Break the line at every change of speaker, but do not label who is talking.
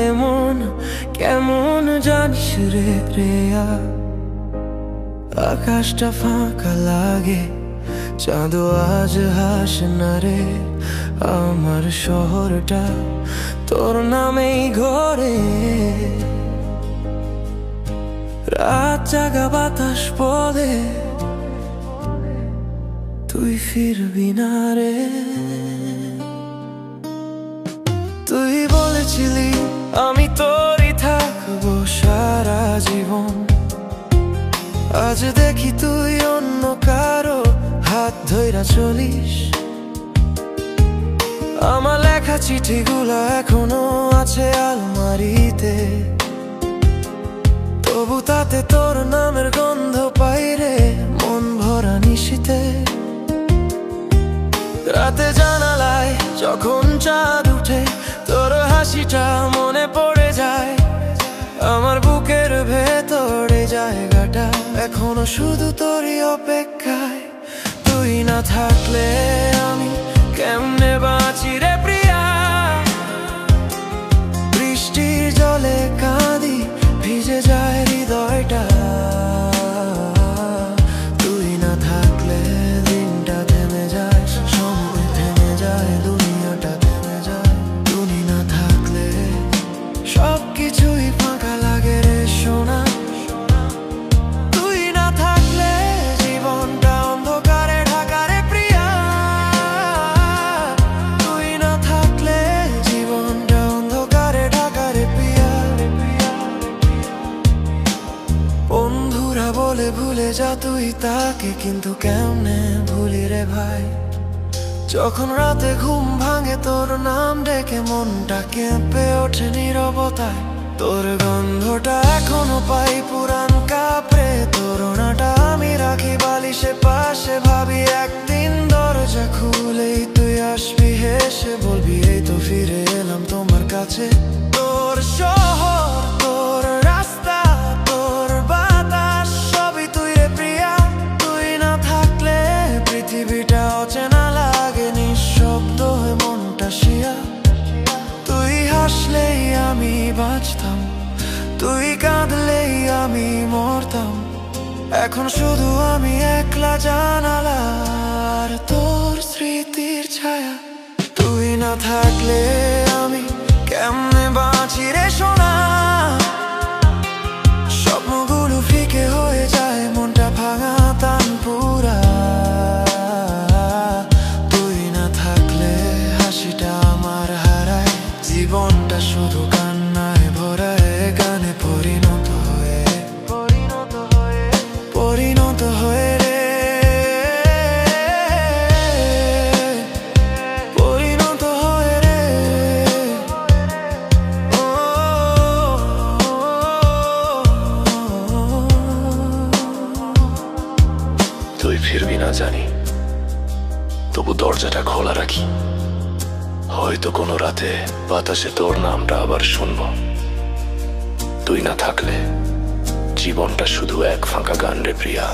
থাকলে মন কেমন জানিস রে রেয়া। আকাশটা ফাঁকা লাগে, চাঁদও আজ হাসে না রে। আমার শহরটা তোর নামেই ঘোরে, রাত জাগা বাতাস বলে তুই ফিরবি না রে। তুই বলেছিলি আমি তোরই থাকবো সারা জীবন, আজ দেখি তুই অন্য কারো হাত ধইরা চলিস। আমার লেখা চিঠিগুলো এখনো আছে আলমারিতে, তবু তাতে তোর নামের গন্ধ পাই রে মন ভরা নিশীতে। রাতে জানালায় যখন চাঁদ উঠে তোর হাসিটা মনে পড়ে যায়। আমার বুকের ভেতরে জায়গাটা এখনো শুধু তোরই অপেক্ষায়। তুই না থাকলে আমি কেমনে বাঁচি রে প্রিয়া। বৃষ্টির জলে কাঁদি, ভিজে যায় হৃদয়টা। তুই না থাকলে দিনটা থেমে যায়, সময় থেমে যায়, দুনিয়াটা থেমে যায়। তুই না থাকলে সবকিছুই ফাঁকা লাগে রে সোনা। তুই না থাকলে জীবনটা অন্ধকারে ঢাকা রে প্রিয়া। তুই না থাকলে জীবনটা অন্ধকারে ঢাকা রে প্রিয়া। বন্ধুরা বলে ভুলে যা তুই তাকে, কিন্তু কেমনে ভুলি রে ভাই। যখন রাতে ঘুম ভাঙে তোর নাম ডেকে মনটা কেঁপে ওঠে নীরবতায়। তোর গন্ধটা এখনো পাই পুরান কাপড়ে, তোর ওড়নাটা আমি রাখি বালিশে পাশে। ভাবি একদিন দরজা খুলেই তুই আসবি, হেসে বলবি এই তো ফিরে এলাম তোমার কাছে। তোর শহর, তোর রাস্তা, তোর বাতাস সবই তুই রে প্রিয়া। তুই না থাকলে পৃথিবীটা অচেনা লাগে, নিঃশব্দ হয়ে মনটা শিয়া। তুই হাসলেই আমি বাঁচতাম, তুই কাঁদলেই আমি মরতাম। এখন শুধু আমি একলা জানালার তোর স্মৃতির ছায়া। তুই না থাকলে আমি কেমনে বাঁচি রে সোনা। স্বপ্নগুলো ফিকে হয়ে যায়, মনটা ভাঙা তানপুরা। তুই না থাকলে হাসিটা আমার হারায়, জীবনটা শুধু কান্নায় ভরায়। গানে পরিণত হয়ে রে, পরিণত হয়ে রে।
তুই ফিরবি না জানি, তবু দরজাটা খোলা রাখি। হয়তো কোনো রাতে বাতাসে তোর নামটা আবার শুনবো। তুই না থাকলে জীবনটা শুধু এক ফাঁকা গান রে প্রিয়া।